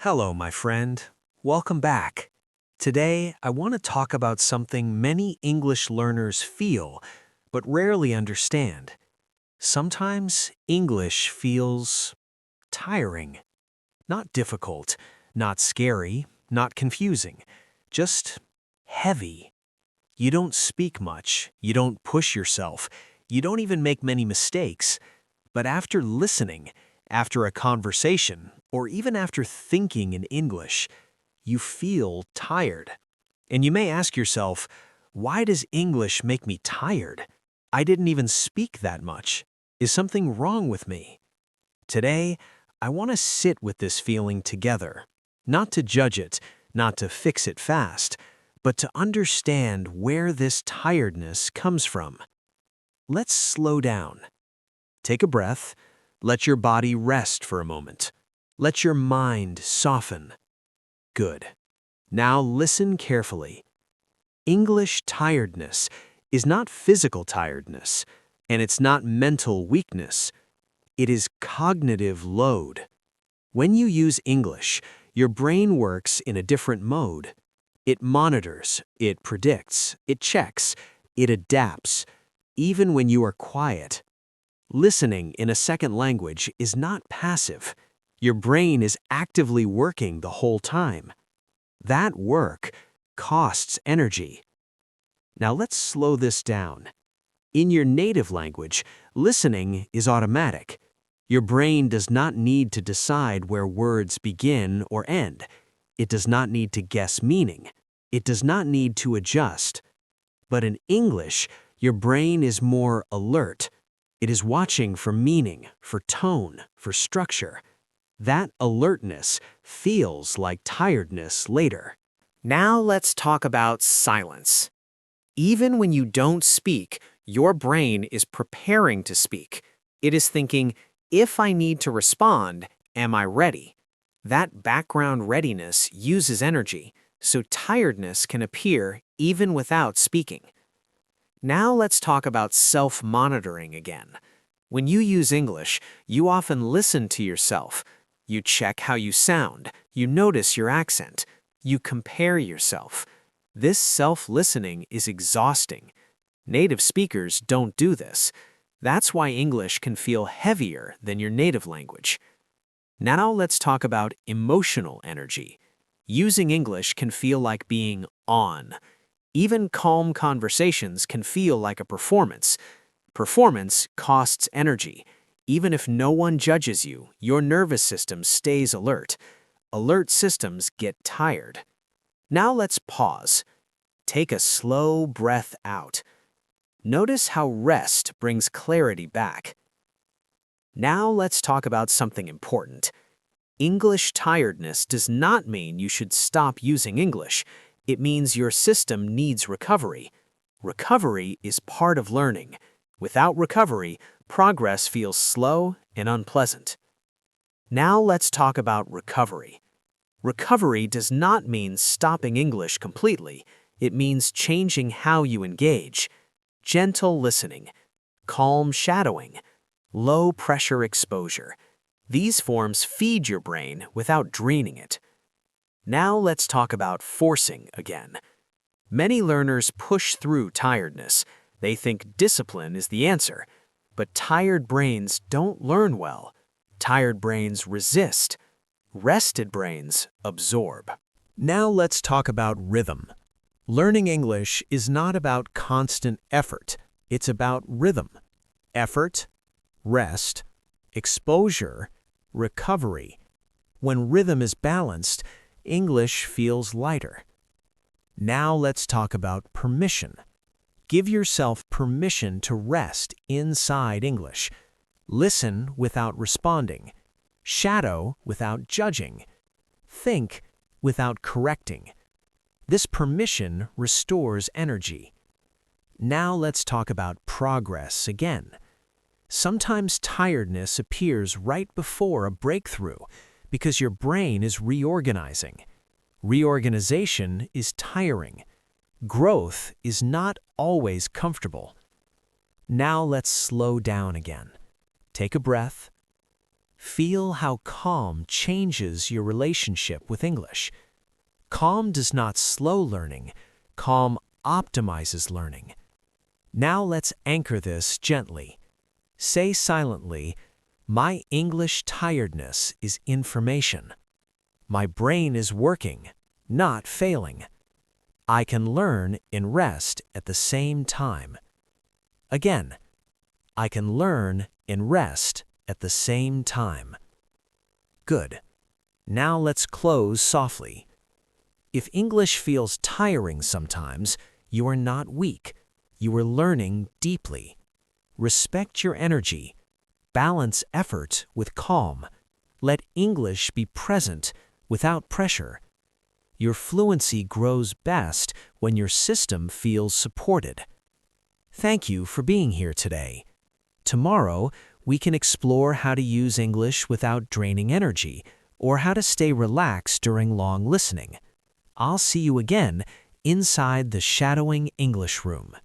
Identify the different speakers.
Speaker 1: Hello, my friend. Welcome back. Today, I want to talk about something many English learners feel, but rarely understand. Sometimes English feels tiring. Not difficult, not scary, not confusing, just heavy. You don't speak much, you don't push yourself, you don't even make many mistakes. But after listening, after a conversation, or even after thinking in English, you feel tired. And you may ask yourself, why does English make me tired? I didn't even speak that much. Is something wrong with me? Today, I want to sit with this feeling together. Not to judge it, not to fix it fast, but to understand where this tiredness comes from. Let's slow down. Take a breath. Let your body rest for a moment. Let your mind soften. Good. Now listen carefully. English tiredness is not physical tiredness, and it's not mental weakness. It is cognitive load. When you use English, your brain works in a different mode. It monitors, it predicts, it checks, it adapts, even when you are quiet. Listening in a second language is not passive. Your brain is actively working the whole time. That work costs energy. Now let's slow this down. In your native language, listening is automatic. Your brain does not need to decide where words begin or end. It does not need to guess meaning. It does not need to adjust. But in English, your brain is more alert. It is watching for meaning, for tone, for structure. That alertness feels like tiredness later.
Speaker 2: Now let's talk about silence. Even when you don't speak, your brain is preparing to speak. It is thinking, if I need to respond, am I ready? That background readiness uses energy, so tiredness can appear even without speaking. Now let's talk about self-monitoring again. When you use English, you often listen to yourself. You check how you sound, you notice your accent, you compare yourself. This self-listening is exhausting. Native speakers don't do this. That's why English can feel heavier than your native language. Now let's talk about emotional energy. Using English can feel like being on. Even calm conversations can feel like a performance. Performance costs energy. Even if no one judges you, your nervous system stays alert. Alert systems get tired. Now let's pause. Take a slow breath out. Notice how rest brings clarity back. Now let's talk about something important. English tiredness does not mean you should stop using English. It means your system needs recovery. Recovery is part of learning. Without recovery, progress feels slow and unpleasant. Now let's talk about recovery. Recovery does not mean stopping English completely. It means changing how you engage. Gentle listening, calm shadowing, low-pressure exposure. These forms feed your brain without draining it. Now let's talk about forcing again. Many learners push through tiredness. They think discipline is the answer. But tired brains don't learn well. Tired brains resist. Rested brains absorb.
Speaker 1: Now let's talk about rhythm. Learning English is not about constant effort. It's about rhythm. Effort, rest, exposure, recovery. When rhythm is balanced, English feels lighter. Now let's talk about permission. Give yourself permission to rest inside English. Listen without responding. Shadow without judging. Think without correcting. This permission restores energy. Now let's talk about progress again. Sometimes tiredness appears right before a breakthrough because your brain is reorganizing. Reorganization is tiring. Growth is not always comfortable. Now let's slow down again. Take a breath. Feel how calm changes your relationship with English. Calm does not slow learning. Calm optimizes learning. Now let's anchor this gently. Say silently, "My English tiredness is information. My brain is working, not failing. I can learn and rest at the same time." Again, I can learn and rest at the same time. Good. Now let's close softly. If English feels tiring sometimes, you are not weak. You are learning deeply. Respect your energy. Balance effort with calm. Let English be present without pressure. Your fluency grows best when your system feels supported. Thank you for being here today. Tomorrow, we can explore how to use English without draining energy, or how to stay relaxed during long listening. I'll see you again inside the Shadowing English Room.